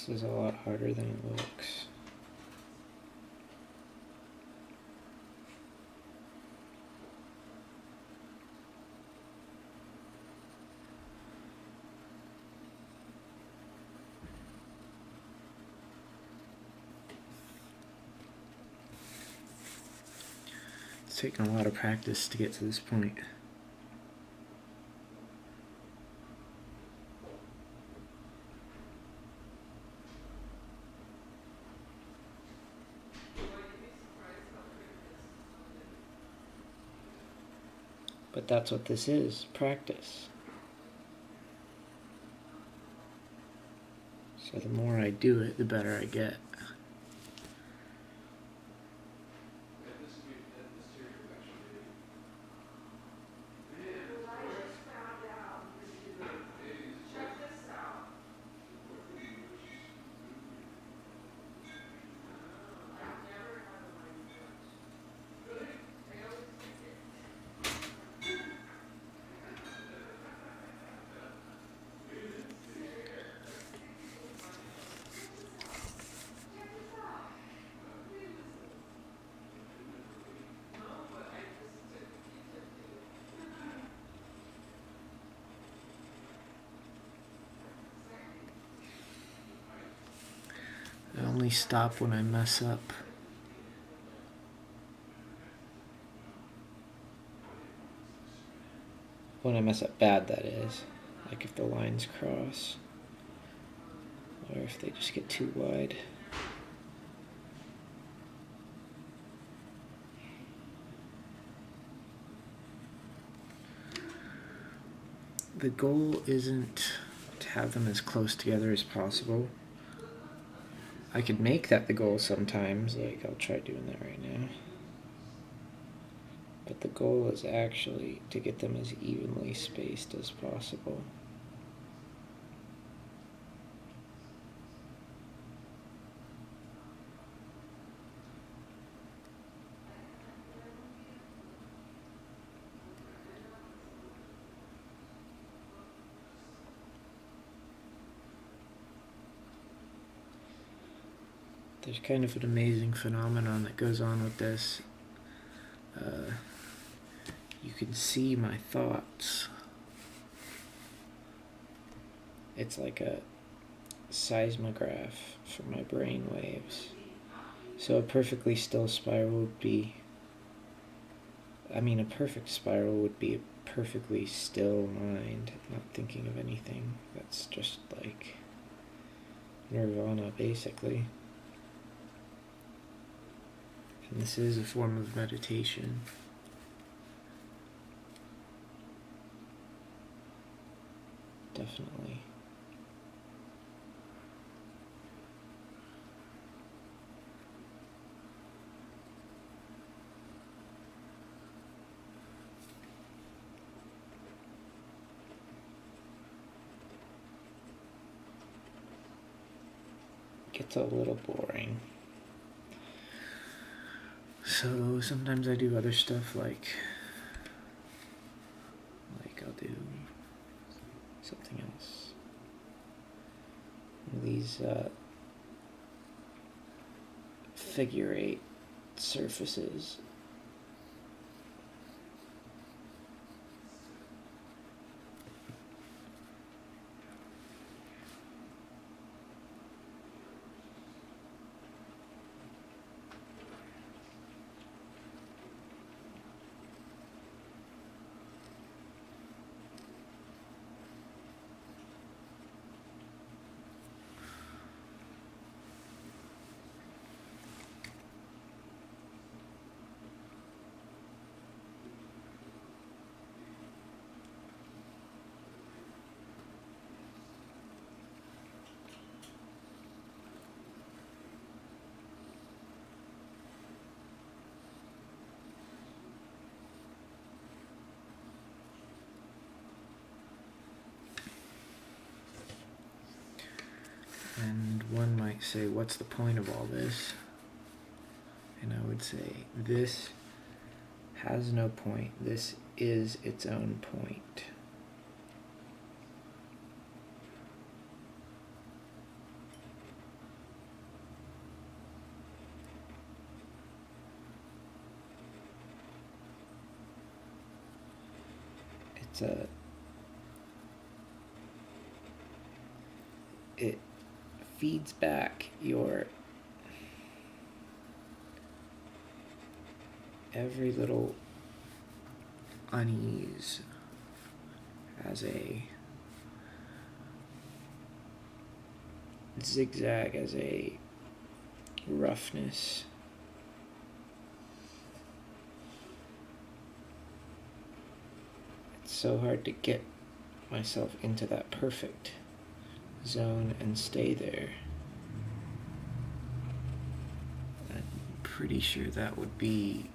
This is a lot harder than it looks. It's taken a lot of practice to get to this point. But that's what this is, practice. So the more I do it, the better I get. I only stop when I mess up. When I mess up bad, that is. Like if the lines cross. Or if they just get too wide. The goal isn't to have them as close together as possible. I could make that the goal sometimes, like I'll try doing that right now. But the goal is actually to get them as evenly spaced as possible. There's kind of an amazing phenomenon that goes on with this. You can see my thoughts. It's like a seismograph for my brain waves. So a perfectly still spiral would be, a perfect spiral would be a perfectly still mind, not thinking of anything. That's just like nirvana, basically. And this is a form of meditation. Definitely. Gets a little boring. So sometimes I do other stuff like I'll do something else. These figure 8 surfaces. And one might say, what's the point of all this? And I would say, this has no point. This is its own point. it feeds back your every little unease as a zigzag, as a roughness. It's so hard to get myself into that perfect zone and stay there. I'm pretty sure that would be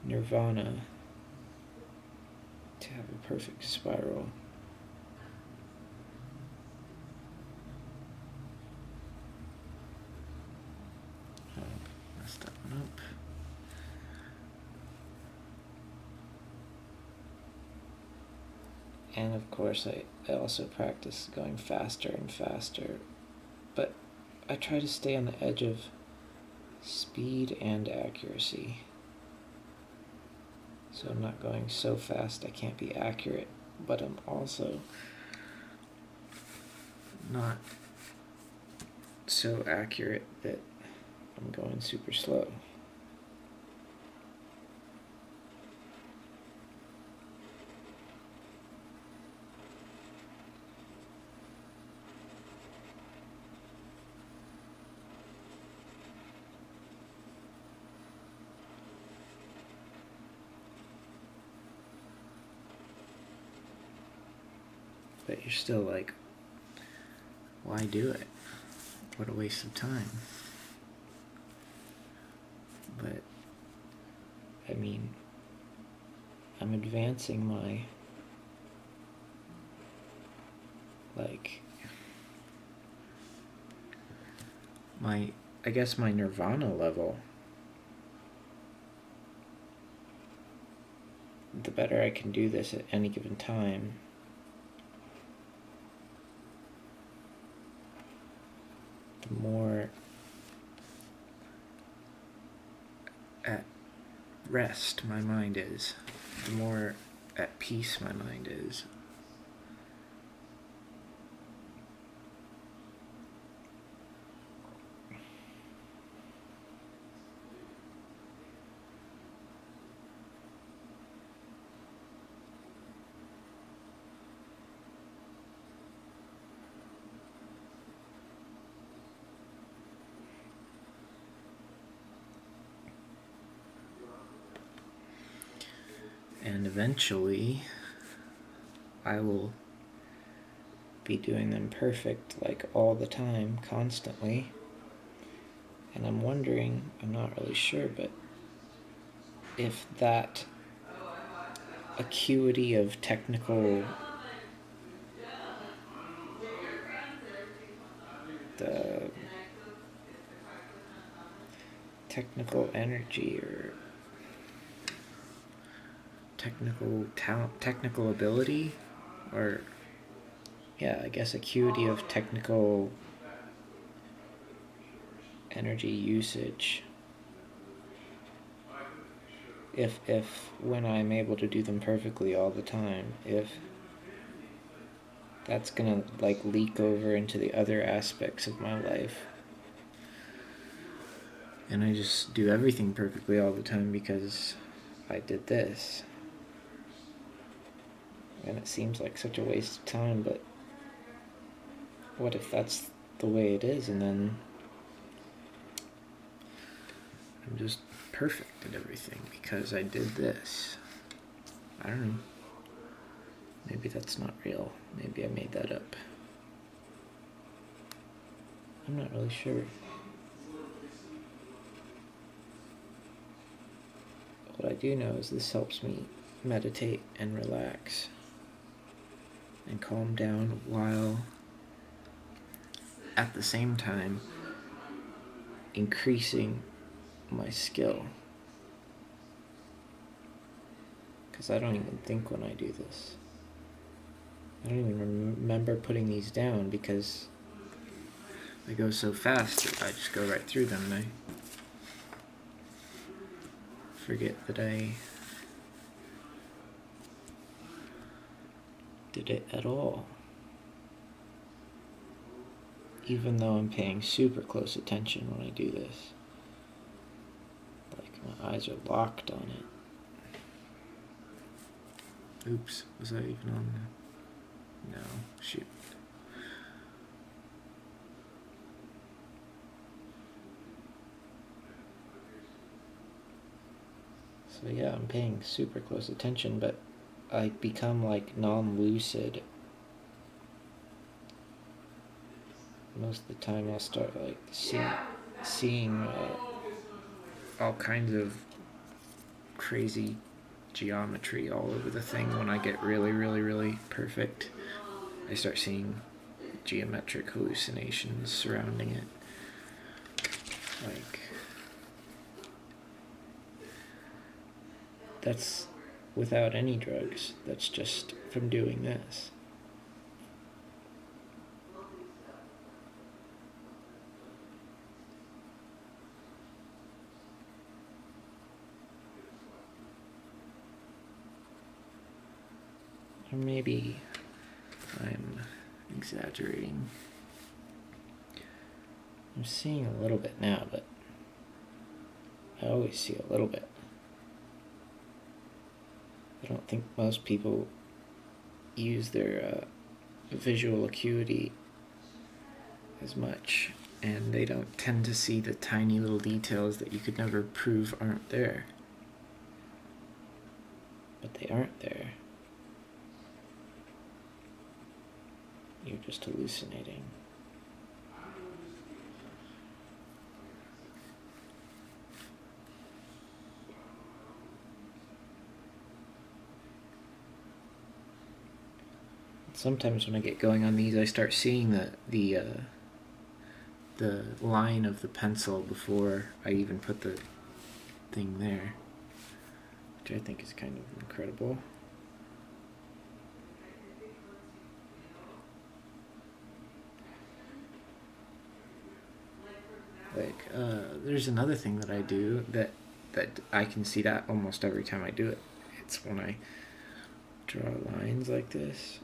nirvana, to have a perfect spiral. Oh, messed that one up. And of course I also practice going faster and faster, but I try to stay on the edge of speed and accuracy. So I'm not going so fast I can't be accurate, but I'm also not so accurate that I'm going super slow. But you're still like, why do it? What a waste of time. But, I mean, I'm advancing I guess my nirvana level. The better I can do this at any given time, the more at rest my mind is, the more at peace my mind is. And eventually, I will be doing them perfect, like all the time, constantly. And I'm wondering, I'm not really sure, but if that acuity of technical, the technical energy or technical talent, technical ability, or yeah, I guess acuity of technical energy usage. If when I'm able to do them perfectly all the time, if that's gonna like leak over into the other aspects of my life, and I just do everything perfectly all the time because I did this. And it seems like such a waste of time, but what if that's the way it is, and then I'm just perfect at everything because I did this? I don't know. Maybe that's not real. Maybe I made that up. I'm not really sure. What I do know is this helps me meditate and relax and calm down while at the same time increasing my skill. Because I don't even think when I do this. I don't even remember putting these down because they go so fast that I just go right through them and I forget that I hallucinated it at all. Even though I'm paying super close attention when I do this. Like my eyes are locked on it. Oops, was I even on the... No, shoot. So yeah, I'm paying super close attention, but I become like non-lucid. Most of the time I'll start like seeing all kinds of crazy geometry all over the thing. When I get really, really, really perfect, I start seeing geometric hallucinations surrounding it. Like, that's without any drugs. That's just from doing this. Or maybe I'm exaggerating. I'm seeing a little bit now, but I always see a little bit. I don't think most people use their visual acuity as much, and they don't tend to see the tiny little details that you could never prove aren't there. But they aren't there. You're just hallucinating. Sometimes when I get going on these, I start seeing the line of the pencil before I even put the thing there, which I think is kind of incredible. Like, there's another thing that I do that I can see that almost every time I do it. It's when I draw lines like this.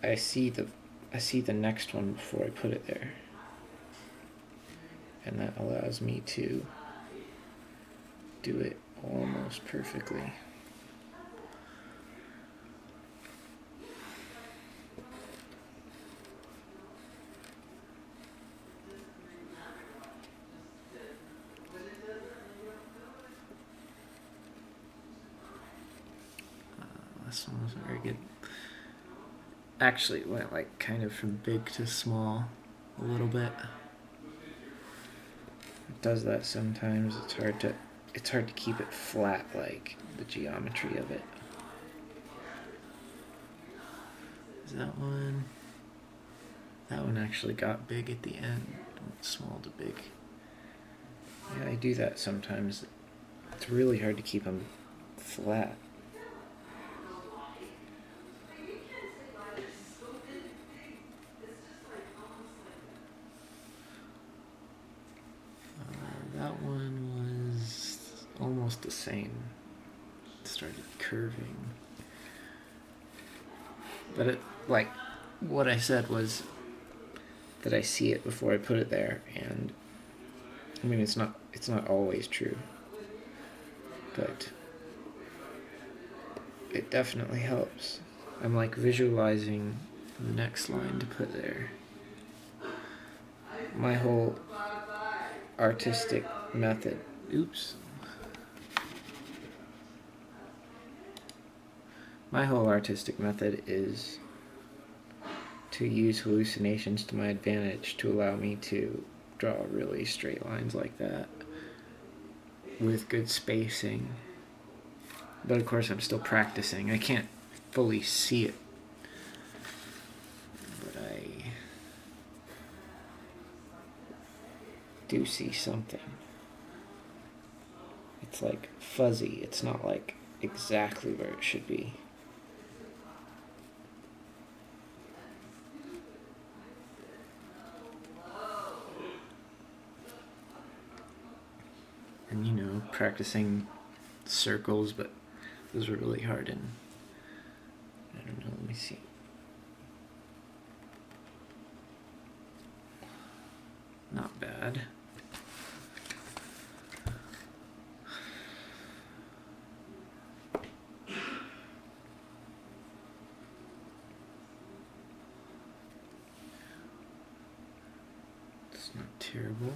I see the next one before I put it there. And that allows me to do it almost perfectly. This one wasn't very good. Actually, it went like kind of from big to small a little bit. It does that sometimes. It's hard to keep it flat, like the geometry of it. Is that one? That one actually got big at the end. Went small to big. Yeah, I do that sometimes. It's really hard to keep them flat. That one was almost the same. It started curving. But it, like, what I said was that I see it before I put it there, and I mean it's not always true, but it definitely helps. I'm like visualizing the next line to put there. My whole artistic method. My whole artistic method is to use hallucinations to my advantage to allow me to draw really straight lines like that with good spacing. But of course I'm still practicing. I can't fully see it. But I do see something. It's like fuzzy. It's not like exactly where it should be. And practicing circles, but those were really hard in I don't know, let me see. Not bad. It's not terrible.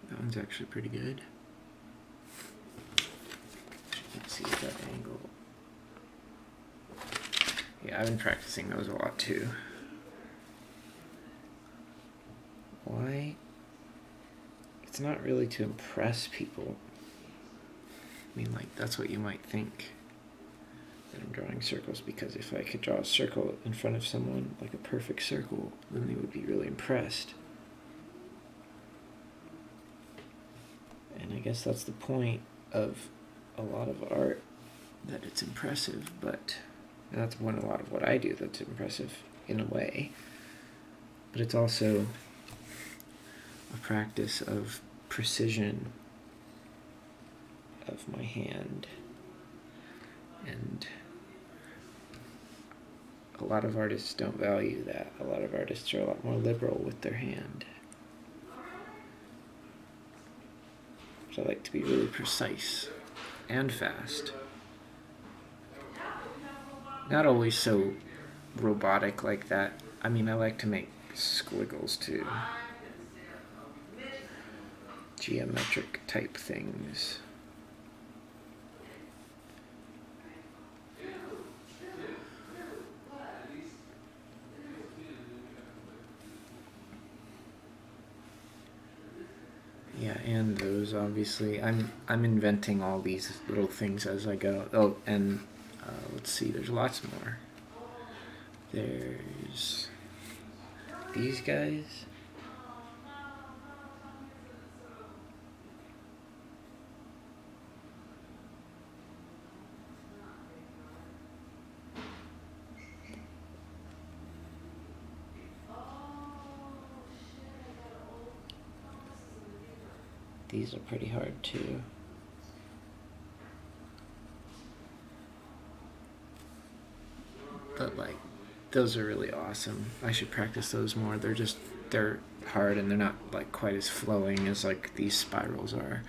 That one's actually pretty good. You can see that angle. Yeah, I've been practicing those a lot too. Why? It's not really to impress people. I mean, like, that's what you might think, that I'm drawing circles, because if I could draw a circle in front of someone, like a perfect circle, then they would be really impressed. And I guess that's the point of a lot of art, that it's impressive, but that's a lot of what I do that's impressive in a way. But it's also a practice of precision of my hand. And a lot of artists don't value that. A lot of artists are a lot more liberal with their hand. So I like to be really precise and fast. Not always so robotic like that. I mean, I like to make squiggles too. Geometric type things. Yeah, and those obviously, I'm inventing all these little things as I go. Oh, and let's see, there's lots more. There's these guys. These are pretty hard too. But like, those are really awesome. I should practice those more. They're hard and they're not like quite as flowing as like these spirals are.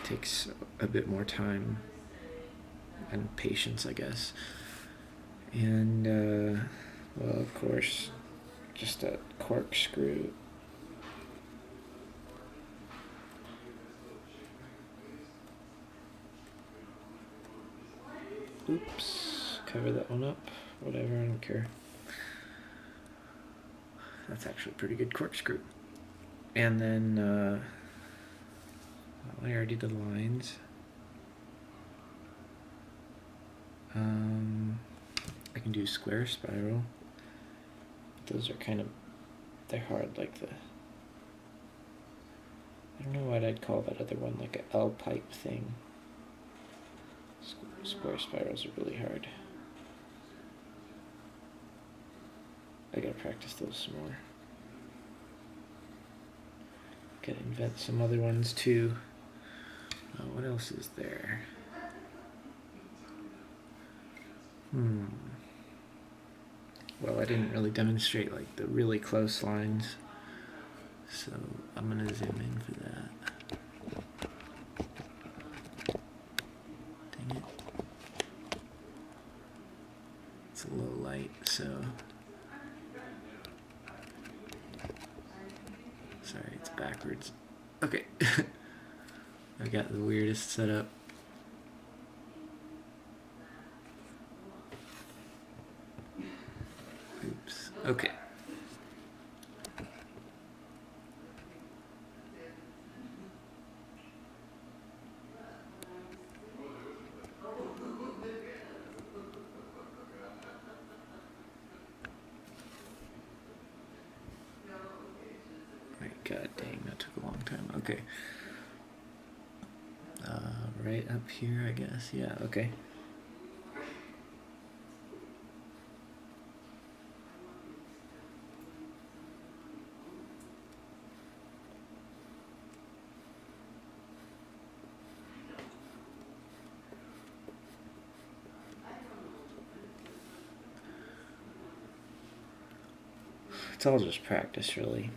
It takes a bit more time and patience, I guess. And well, of course, just a corkscrew. Oops, cover that one up. Whatever, I don't care. That's actually a pretty good corkscrew. And then, well, I already did lines. I can do square spiral. Those are kind of, they're hard, like the, I don't know what I'd call that other one, like a L pipe thing. Square spirals are really hard. I gotta practice those some more. Gotta invent some other ones too. What else is there? Well, I didn't really demonstrate like the really close lines, so I'm gonna zoom in for that. Dang it. It's a low light, so sorry, it's backwards. Okay. I got the weirdest setup. Oops. Okay. God dang, that took a long time. Okay. Right up here, I guess. Yeah, okay. It's all just practice, really.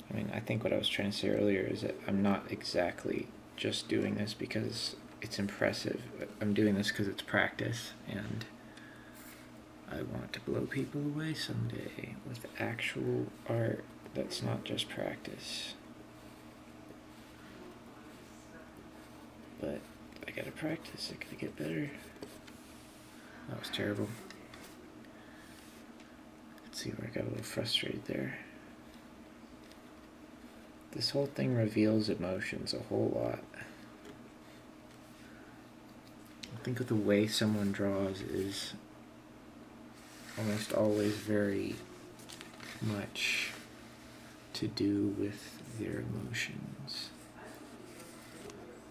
I mean, I think what I was trying to say earlier is that I'm not exactly just doing this because it's impressive. I'm doing this because it's practice, and I want to blow people away someday with actual art that's not just practice. But I gotta practice, I gotta get better. That was terrible. Let's see where I got a little frustrated there. This whole thing reveals emotions a whole lot. I think the way someone draws is almost always very much to do with their emotions.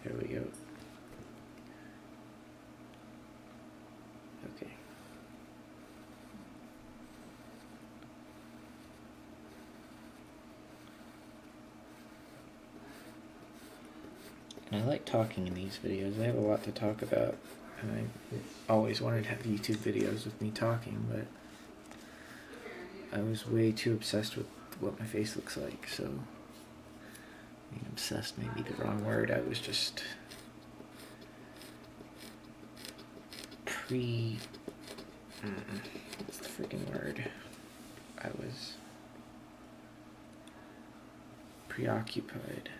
There we go. Okay. And I like talking in these videos. I have a lot to talk about, and I always wanted to have YouTube videos with me talking, but I was way too obsessed with what my face looks like, so I mean, obsessed may be the wrong word. I was just what's the freaking word? I was preoccupied.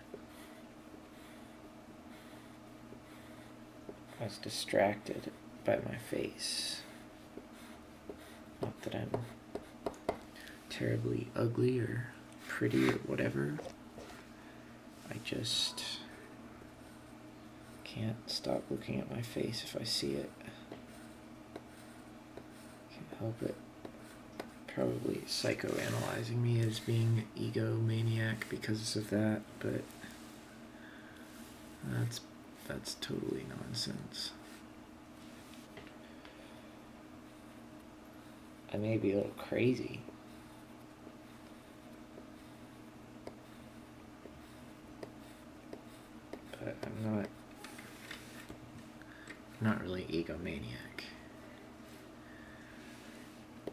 I was distracted by my face. Not that I'm terribly ugly or pretty or whatever. I just can't stop looking at my face if I see it. Can't help it. Probably psychoanalyzing me as being egomaniac because of that, but that's totally nonsense. I may be a little crazy. But I'm not really egomaniac. I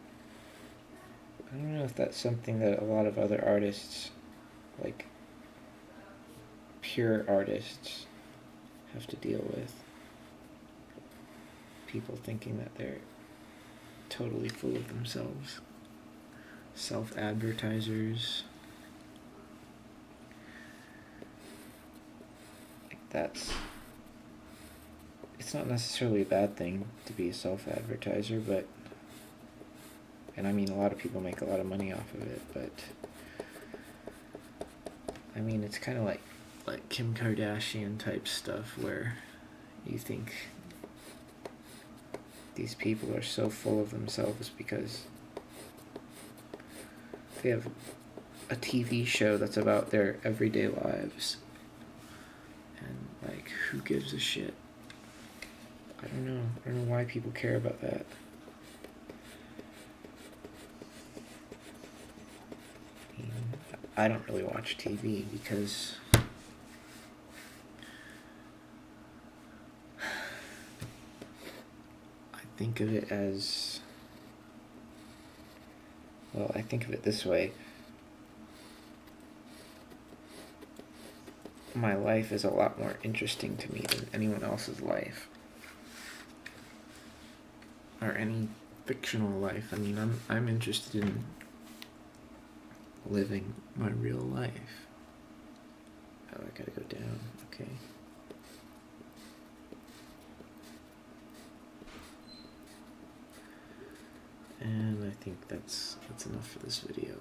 don't know if that's something that a lot of other artists, like pure artists, have to deal with. People thinking that they're totally full of themselves. Self-advertisers. It's not necessarily a bad thing to be a self-advertiser, but, and I mean a lot of people make a lot of money off of it, but I mean it's kind of like Kim Kardashian type stuff where you think these people are so full of themselves because they have a TV show that's about their everyday lives. And, like, who gives a shit? I don't know why people care about that. I don't really watch TV because I think of it as, well, I think of it this way. My life is a lot more interesting to me than anyone else's life. Or any fictional life. I mean, I'm interested in living my real life. Oh, I gotta go down. Okay. And I think that's enough for this video.